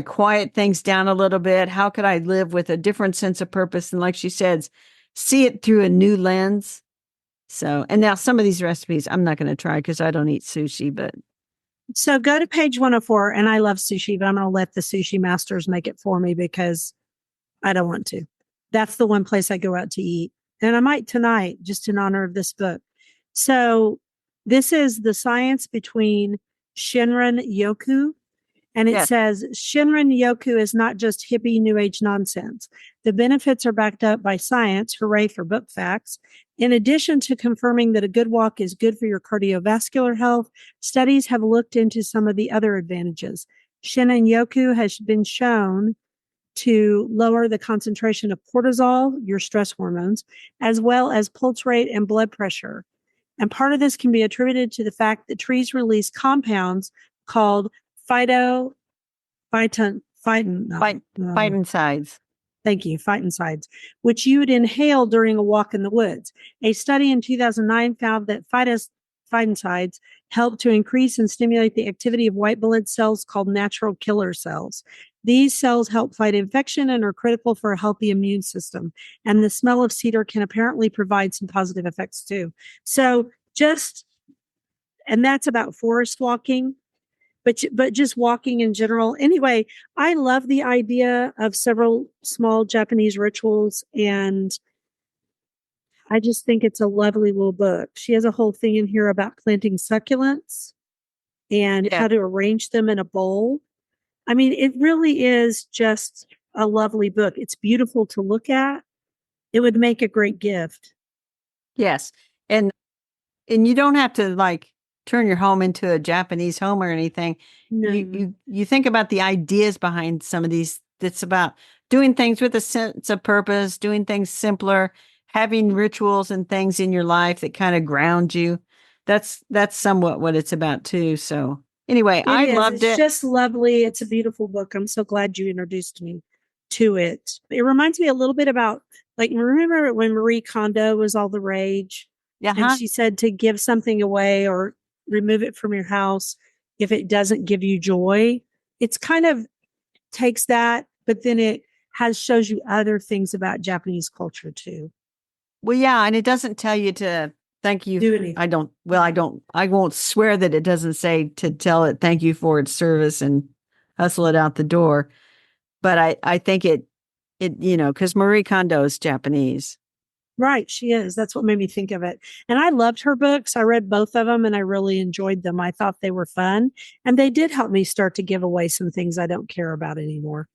S1: quiet things down a little bit? How could I live with a different sense of purpose? And like she says, see it through a new lens. So, and now some of these recipes I'm not going to try because I don't eat sushi, but.
S2: So go to page 104, and I love sushi, but I'm going to let the sushi masters make it for me because I don't want to. That's the one place I go out to eat. And I might tonight, just in honor of this book. So this is the science between Shinrin Yoku. And it says Shinrin Yoku is not just hippie new age nonsense. The benefits are backed up by science. Hooray for book facts. In addition to confirming that a good walk is good for your cardiovascular health, studies have looked into some of the other advantages. Shinrin Yoku has been shown to lower the concentration of cortisol, your stress hormones, as well as pulse rate and blood pressure. And part of this can be attributed to the fact that trees release compounds called phytoncides. Thank you, phytoncides, which you would inhale during a walk in the woods. A study in 2009 found that phytoncides help to increase and stimulate the activity of white blood cells called natural killer cells. These cells help fight infection and are critical for a healthy immune system. And the smell of cedar can apparently provide some positive effects too. So and that's about forest walking. but just walking in general. Anyway, I love the idea of several small Japanese rituals, and I just think it's a lovely little book. She has a whole thing in here about planting succulents and
S1: Yeah.
S2: how to arrange them in a bowl. I mean, it really is just a lovely book. It's beautiful to look at. It would make a great gift.
S1: Yes. And you don't have to like turn your home into a Japanese home or anything.
S2: No.
S1: You think about the ideas behind some of these. It's about doing things with a sense of purpose, doing things simpler, having rituals and things in your life that kind of ground you. That's somewhat what it's about too. So anyway,
S2: It
S1: I
S2: is.
S1: loved
S2: It's
S1: it.
S2: just lovely. It's a beautiful book. I'm so glad you introduced me to it. It reminds me a little bit about, like, remember when Marie Kondo was all the rage? And she said to give something away or remove it from your house if it doesn't give you joy. It's kind of takes that, but then it shows you other things about Japanese culture too.
S1: Well, yeah, and it doesn't tell you to thank you.
S2: Do anything.
S1: I won't swear that it doesn't say to tell it thank you for its service and hustle it out the door. But I think it, because Marie Kondo is Japanese.
S2: Right, she is. That's what made me think of it. And I loved her books. I read both of them and I really enjoyed them. I thought they were fun. And they did help me start to give away some things I don't care about anymore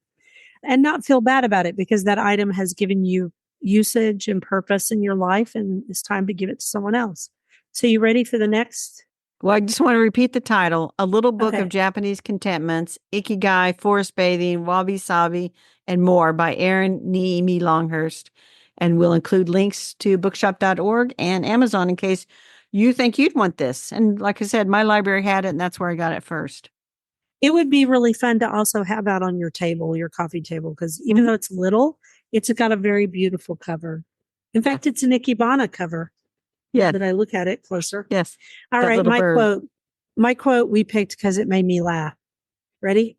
S2: and not feel bad about it because that item has given you usage and purpose in your life and it's time to give it to someone else. So, you ready for the next?
S1: Well, I just want to repeat the title: A Little Book
S2: Okay.
S1: of Japanese Contentments, Ikigai, Forest Bathing, Wabi Sabi, and More by Erin Niimi Longhurst. And we'll include links to bookshop.org and Amazon in case you think you'd want this. And like I said, my library had it, and that's where I got it first.
S2: It would be really fun to also have out on your table, your coffee table, because even though it's little, it's got a very beautiful cover. In fact, it's an Ikebana cover.
S1: Yeah.
S2: That I look at it closer.
S1: Yes.
S2: All
S1: that
S2: right.
S1: little bird.
S2: My quote we picked because it made me laugh. Ready?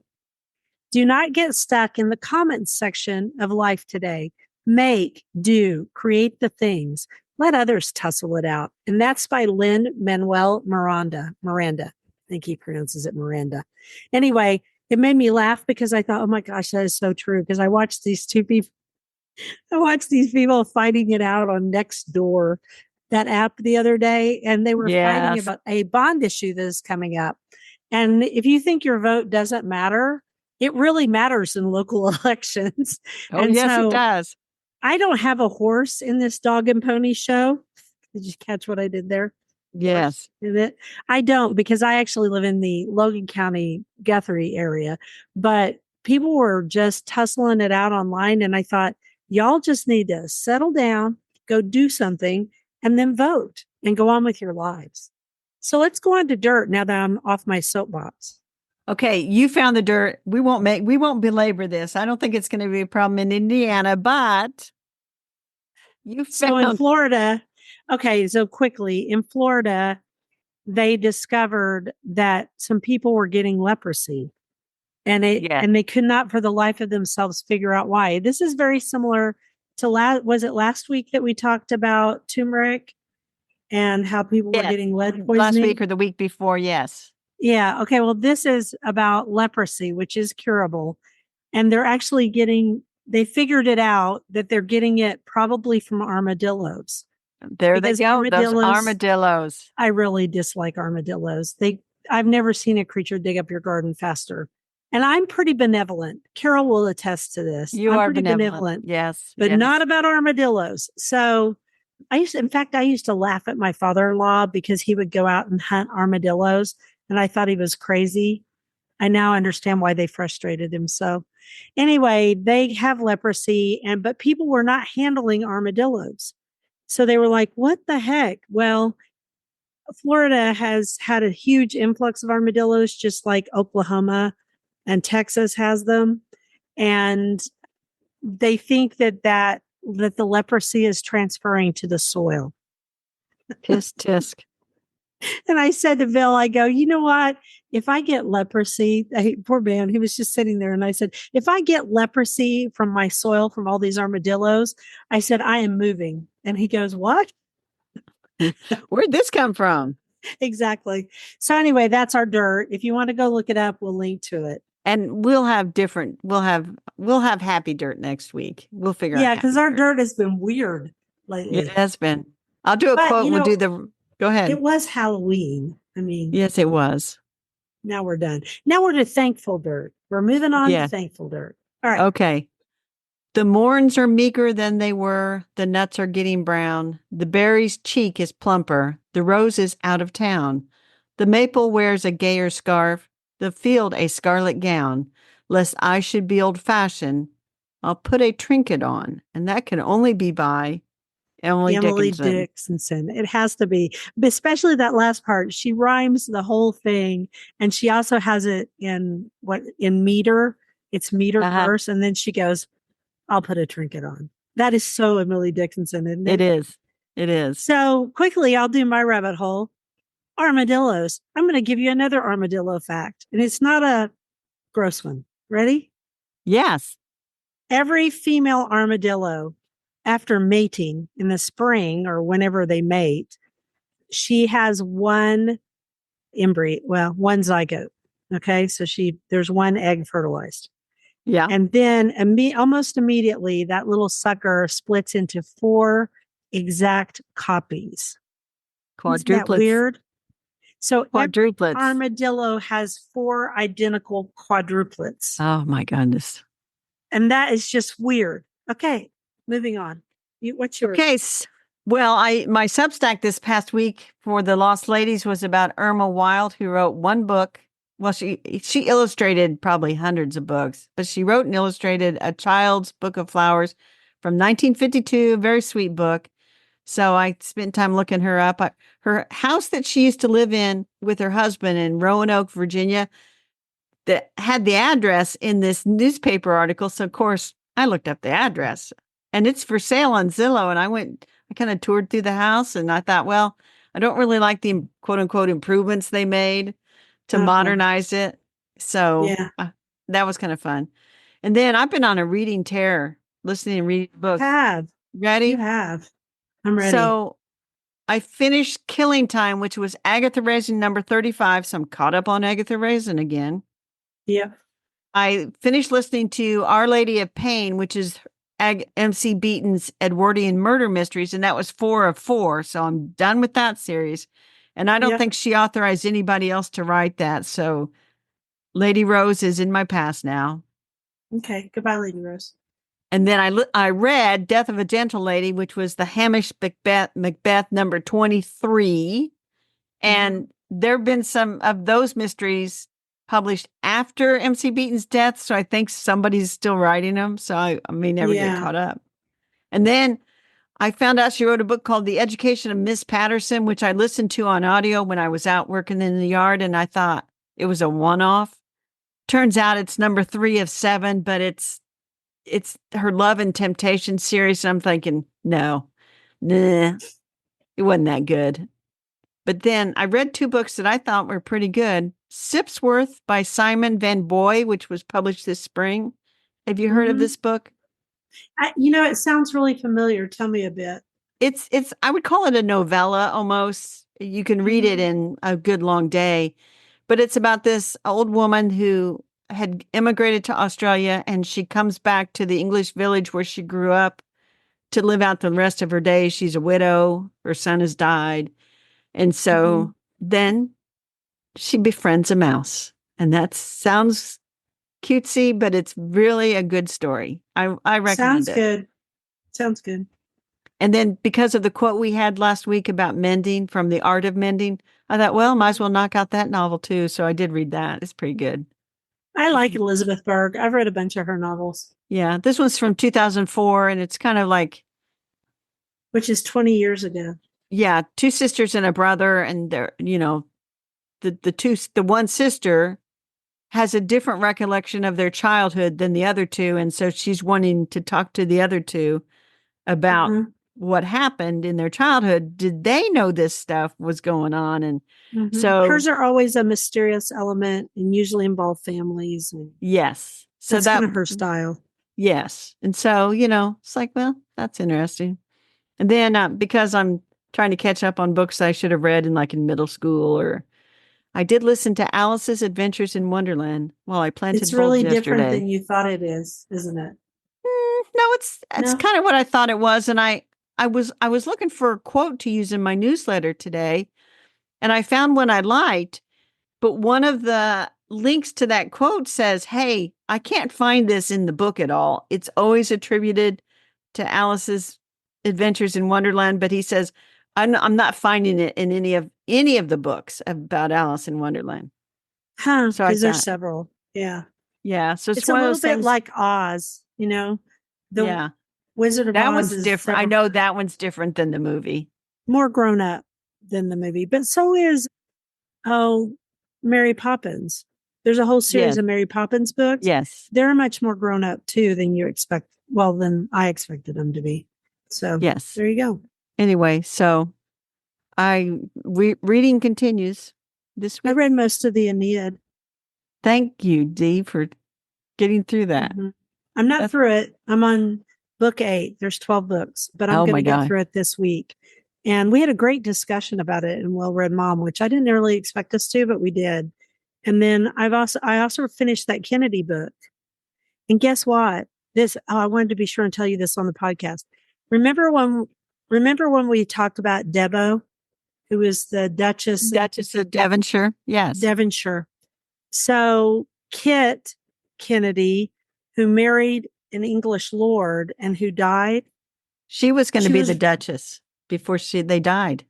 S2: Do not get stuck in the comments section of life today. Make, do, create the things. Let others tussle it out. And that's by Lin-Manuel Miranda. I think he pronounces it Miranda. Anyway, it made me laugh because I thought, oh my gosh, that is so true. Because I watched these people fighting it out on Nextdoor, that app, the other day, and they were fighting about a bond issue that is coming up. And if you think your vote doesn't matter, it really matters in local elections.
S1: Oh,
S2: and
S1: yes,
S2: so
S1: it does.
S2: I don't have a horse in this dog and pony show. Did you catch what I did there?
S1: Yes.
S2: Is it? I don't, because I actually live in the Logan County Guthrie area, but people were just tussling it out online. And I thought, y'all just need to settle down, go do something, and then vote and go on with your lives. So let's go on to dirt now that I'm off my soapbox.
S1: Okay, you found the dirt. We won't belabor this. I don't think it's going to be a problem in Indiana, but you found.
S2: So in Florida, okay, so quickly, in Florida, they discovered that some people were getting leprosy. And they could not for the life of themselves figure out why. This is very similar to was it last week that we talked about turmeric and how people were getting lead poisoning?
S1: Last week or the week before, yes.
S2: Yeah. Okay. Well, this is about leprosy, which is curable. And they're actually they figured it out that they're getting it probably from armadillos.
S1: There they go. Those armadillos.
S2: I really dislike armadillos. I've never seen a creature dig up your garden faster. And I'm pretty benevolent. Carol will attest to this.
S1: I'm
S2: pretty benevolent.
S1: Yes.
S2: But not about armadillos. So I used to laugh at my father-in-law because he would go out and hunt armadillos. And I thought he was crazy. I now understand why they frustrated him. So anyway, they have leprosy but people were not handling armadillos. So they were like, what the heck? Well, Florida has had a huge influx of armadillos, just like Oklahoma and Texas has them. And they think that the leprosy is transferring to the soil.
S1: Tisk, tisk.
S2: And I said to Bill, I go, you know what? If I get leprosy, poor man, he was just sitting there. And I said, if I get leprosy from my soil, from all these armadillos, I said, I am moving. And he goes, what?
S1: Where'd this come from?
S2: Exactly. So anyway, that's our dirt. If you want to go look it up, we'll link to it.
S1: And we'll have happy dirt next week. We'll figure out
S2: Yeah, because
S1: happy
S2: our
S1: dirt.
S2: dirt has been weird
S1: It
S2: lately.
S1: has been. I'll do a
S2: But
S1: quote. We'll do the. Go ahead.
S2: it was Halloween. I mean,
S1: Yes, it was.
S2: now we're done. Now we're to thankful dirt. We're moving on to
S1: Yeah.
S2: thankful dirt. All right.
S1: Okay. The morns are meeker than they were. The nuts are getting brown. The berry's cheek is plumper. The rose is out of town. The maple wears a gayer scarf. The field a scarlet gown. Lest I should be old-fashioned, I'll put a trinket on. And that can only be by Emily
S2: Emily
S1: Dickinson.
S2: Dickinson. It has to be, especially that last part. She rhymes the whole thing, and she also has it in meter. It's meter verse, and then she goes, "I'll put a trinket on." That is so Emily Dickinson, isn't it?
S1: It is. It is.
S2: So quickly, I'll do my rabbit hole. Armadillos. I'm going to give you another armadillo fact, and it's not a gross one. Ready?
S1: Yes.
S2: Every female armadillo, after mating in the spring or whenever they mate, she has one embryo, one zygote. Okay. So there's one egg fertilized.
S1: Yeah.
S2: And then almost immediately, that little sucker splits into 4 exact copies. Isn't that
S1: Quadruplets.
S2: weird? So
S1: Quadruplets.
S2: Armadillo has 4 identical quadruplets.
S1: Oh my goodness.
S2: And that is just weird. Okay, moving on. What's yours?
S1: Okay. Well, my Substack this past week for the Lost Ladies was about Irma Wild, who wrote one book. Well, she illustrated probably hundreds of books, but she wrote and illustrated A Child's Book of Flowers from 1952, a very sweet book. So I spent time looking her up. Her house that she used to live in with her husband in Roanoke, Virginia, that had the address in this newspaper article. So, of course, I looked up the address and it's for sale on Zillow. And I kind of toured through the house and I thought, well, I don't really like the quote unquote improvements they made to modernize it. So that was kind of fun. And then I've been on a reading tear, listening and reading books. Ready?
S2: You have. I'm ready.
S1: So I finished Killing Time, which was Agatha Raisin number 35. So I'm caught up on Agatha Raisin again.
S2: Yeah.
S1: I finished listening to Our Lady of Pain, which is MC Beaton's Edwardian Murder Mysteries, and that was 4 of 4. So I'm done with that series. And I don't think she authorized anybody else to write that. So Lady Rose is in my past now.
S2: Okay. Goodbye, Lady Rose.
S1: And then I read Death of a Gentle Lady, which was the Hamish Macbeth number 23. And there have been some of those mysteries published after MC Beaton's death. So I think somebody's still writing them. So I may never get caught up. And then I found out she wrote a book called The Education of Miss Patterson, which I listened to on audio when I was out working in the yard. And I thought it was a one-off. Turns out it's number 3 of 7, but it's her Love and Temptation series. And I'm thinking, nah, it wasn't that good. But then I read 2 books that I thought were pretty good. Sipsworth by Simon Van Boy, which was published this spring. Have you heard of this book?
S2: It sounds really familiar. Tell me a bit.
S1: I would call it a novella almost. You can read it in a good long day. But it's about this old woman who had immigrated to Australia, and she comes back to the English village where she grew up to live out the rest of her days. She's a widow. Her son has died. And so then she befriends a mouse. And that sounds cutesy, but it's really a good story. I recommend it.
S2: Sounds good.
S1: And then because of the quote we had last week about mending from The Art of Mending, I thought, well, might as well knock out that novel too. So I did read that. It's pretty good.
S2: I like Elizabeth Berg. I've read a bunch of her novels.
S1: Yeah. This one's from 2004 and it's kind of like,
S2: which is 20 years ago.
S1: Yeah. 2 sisters and a brother. And they're, the one sister has a different recollection of their childhood than the other 2. And so she's wanting to talk to the other 2 about what happened in their childhood. Did they know this stuff was going on? And so
S2: hers are always a mysterious element and usually involve families.
S1: Yes. So
S2: that's kind of her style.
S1: Yes. And so, it's like, well, that's interesting. And then because I'm trying to catch up on books I should have read in middle school. Or I did listen to Alice's Adventures in Wonderland while I planted
S2: It's
S1: bulbs
S2: really different
S1: yesterday.
S2: than you thought it is, isn't it?
S1: No, it's
S2: No?
S1: kind of what I thought it was, and I was looking for a quote to use in my newsletter today, and I found one I liked, but one of the links to that quote says, "Hey, I can't find this in the book at all. It's always attributed to Alice's Adventures in Wonderland," but he says, I'm not finding it in any of the books about Alice in Wonderland."
S2: Huh,
S1: So I
S2: because there's
S1: thought,
S2: several. Yeah.
S1: yeah, so it's
S2: It's a
S1: one of
S2: little
S1: those
S2: bit
S1: things.
S2: like Oz, the
S1: Yeah,
S2: Wizard of
S1: that
S2: Oz
S1: one's
S2: is
S1: different. I
S2: several
S1: know that one's different than the movie.
S2: more grown up than the movie, but so is Mary Poppins. There's a whole series
S1: Yes,
S2: of Mary Poppins books.
S1: yes,
S2: They're much more grown up too than you expect. Well, than I expected them to be. So
S1: yes.
S2: there you go.
S1: Anyway, so reading continues this
S2: I
S1: week.
S2: read most of the Aeneid.
S1: Thank you, Dee, for getting through that.
S2: Mhm. I'm not through it. I'm on book 8. There's 12 books, but I'm
S1: Oh
S2: going
S1: my
S2: to get
S1: God.
S2: through it this week. And we had a great discussion about it in Well Read Mom, which I didn't really expect us to, but we did. And then I also finished that Kennedy book. And guess what? I wanted to be sure and tell you this on the podcast. Remember when we talked about Debo, who was the Duchess
S1: of Devonshire? Yes.
S2: Devonshire. So Kit Kennedy, who married an English lord and who died,
S1: She was going to
S2: She
S1: be
S2: was-
S1: the Duchess before they died.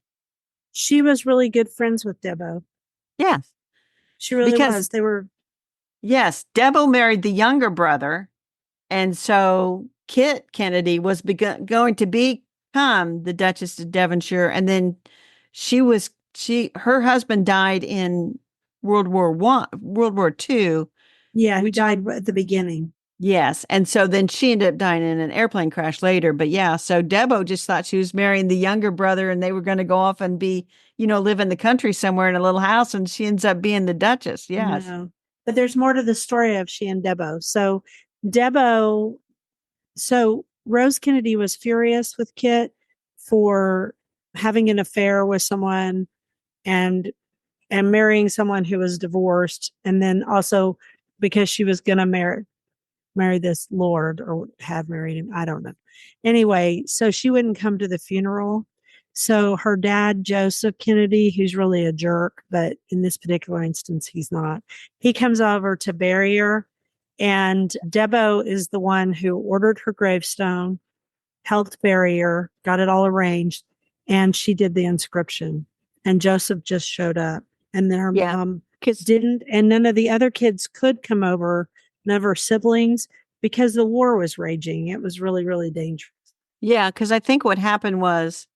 S2: she was really good friends with Debo.
S1: Yes.
S2: She really
S1: Because-
S2: was. They were
S1: Yes. Debo married the younger brother. And so Kit Kennedy was going to become the Duchess of Devonshire. And then her husband died in World War II.
S2: yeah, who died at the beginning.
S1: Yes. And so then she ended up dying in an airplane crash later. But yeah, so Debo just thought she was marrying the younger brother and they were going to go off and live in the country somewhere in a little house. And she ends up being the Duchess. Yes.
S2: No. But there's more to the story of she and Debo. So Rose Kennedy was furious with Kit for having an affair with someone and marrying someone who was divorced. And then also because she was going to marry this lord or had married him. I don't know. Anyway, so she wouldn't come to the funeral. So her dad, Joseph Kennedy, who's really a jerk, but in this particular instance, he's not. He comes over to bury her. And Debo is the one who ordered her gravestone, helped bury her, got it all arranged, and she did the inscription. And Joseph just showed up. And then her mom didn't. And none of the other kids could come over, none of her siblings, because the war was raging. It was really, really dangerous.
S1: Yeah, because I think what happened was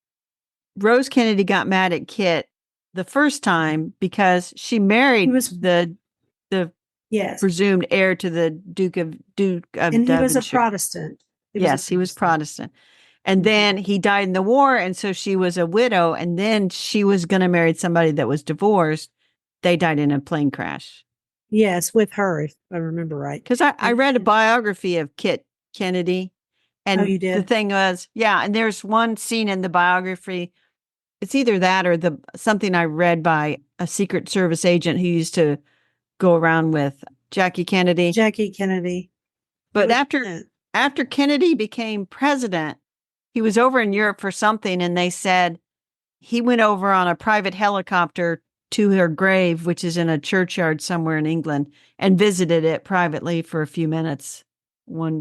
S1: Rose Kennedy got mad at Kit the first time because she married the presumed heir to the Duke of
S2: and he was a
S1: Devonshire.
S2: Protestant.
S1: He was Protestant. And then he died in the war, and so she was a widow, and then she was going to marry somebody that was divorced. They died in a plane crash.
S2: Yes, with her, if I remember right.
S1: Because I read a biography of Kit Kennedy. And
S2: you did?
S1: the thing was, and there's one scene in the biography. It's either that or something I read by a Secret Service agent who used to go around with Jackie Kennedy. But after Kennedy became president, he was over in Europe for something, and they said he went over on a private helicopter to her grave, which is in a churchyard somewhere in England, and visited it privately for a few minutes.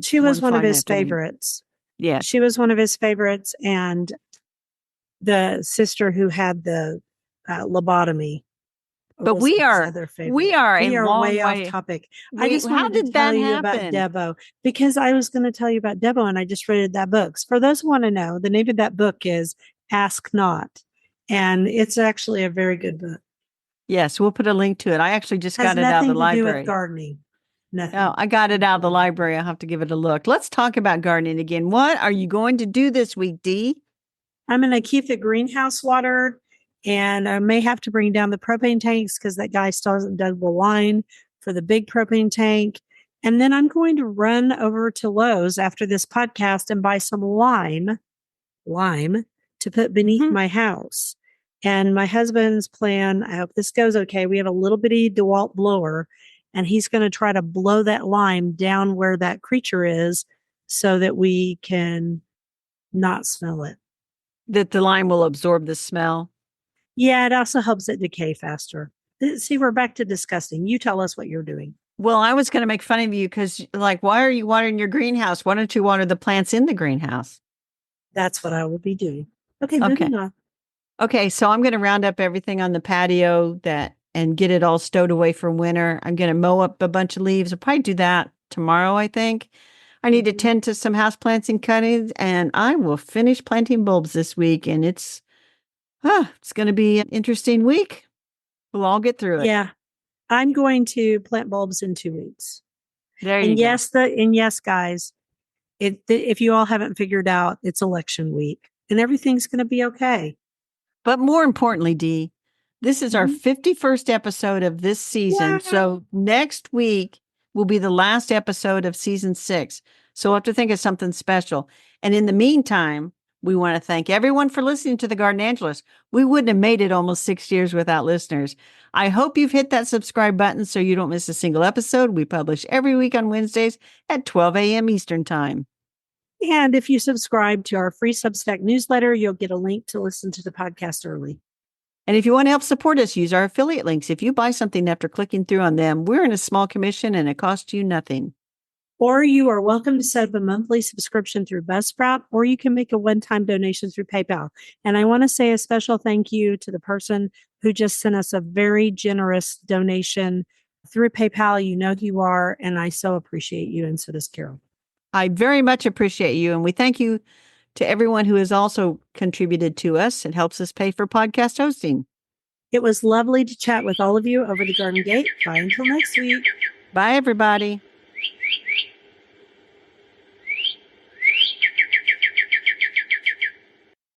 S2: She was one of his favorites.
S1: Yeah.
S2: She was one of his favorites, and the sister who had the lobotomy.
S1: But we are way
S2: off topic. I just wanted to tell you about Debo because I was going to tell you about Debo and I just read that book. For those who want to know, the name of that book is Ask Not. And it's actually a very good book.
S1: Yes, we'll put a link to it. I actually just got it out of the library.
S2: Nothing to do with gardening. Nothing.
S1: Oh, I got it out of the library. I'll have to give it a look. Let's talk about gardening again. What are you going to do this week, Dee?
S2: I'm going to keep the greenhouse watered. And I may have to bring down the propane tanks because that guy still hasn't dug the line for the big propane tank. And then I'm going to run over to Lowe's after this podcast and buy some lime to put beneath
S1: Mhm.
S2: my house. And my husband's plan, I hope this goes okay. We have a little bitty DeWalt blower, and he's going to try to blow that lime down where that creature is so that we can not smell it.
S1: That the lime will absorb the smell.
S2: Yeah, it also helps it decay faster. See, we're back to disgusting. You tell us what you're doing.
S1: Well, I was going to make fun of you because, like, why are you watering your greenhouse? Why don't you water the plants in the greenhouse?
S2: That's what I will be doing. Okay,
S1: Okay.
S2: moving on.
S1: Okay, so I'm going to round up everything on the patio and get it all stowed away for winter. I'm going to mow up a bunch of leaves. I'll probably do that tomorrow, I think. I need to tend to some houseplants and cuttings, and I will finish planting bulbs this week. And it's going to be an interesting week. We'll all get through it.
S2: Yeah, I'm going to plant bulbs in 2 weeks.
S1: There you
S2: And
S1: go.
S2: yes, guys, if you all haven't figured out, it's election week, and everything's going to be okay.
S1: But more importantly, Dee, this is our 51st episode of this season.
S2: Wow.
S1: So next week will be the last episode of season 6. So we'll have to think of something special. And in the meantime, we want to thank everyone for listening to the Garden Angelus. We wouldn't have made it almost 6 years without listeners. I hope you've hit that subscribe button so you don't miss a single episode. We publish every week on Wednesdays at 12 a.m. Eastern Time.
S2: And if you subscribe to our free Substack newsletter, you'll get a link to listen to the podcast early.
S1: And if you want to help support us, use our affiliate links. If you buy something after clicking through on them, we're in a small commission and it costs you nothing.
S2: Or you are welcome to set up a monthly subscription through Buzzsprout, or you can make a one-time donation through PayPal. And I want to say a special thank you to the person who just sent us a very generous donation through PayPal. You know who you are, and I so appreciate you, and so does Carol.
S1: I very much appreciate you, and we thank you to everyone who has also contributed to us. It helps us pay for podcast hosting.
S2: It was lovely to chat with all of you over the garden gate. Bye until next week.
S1: Bye, everybody.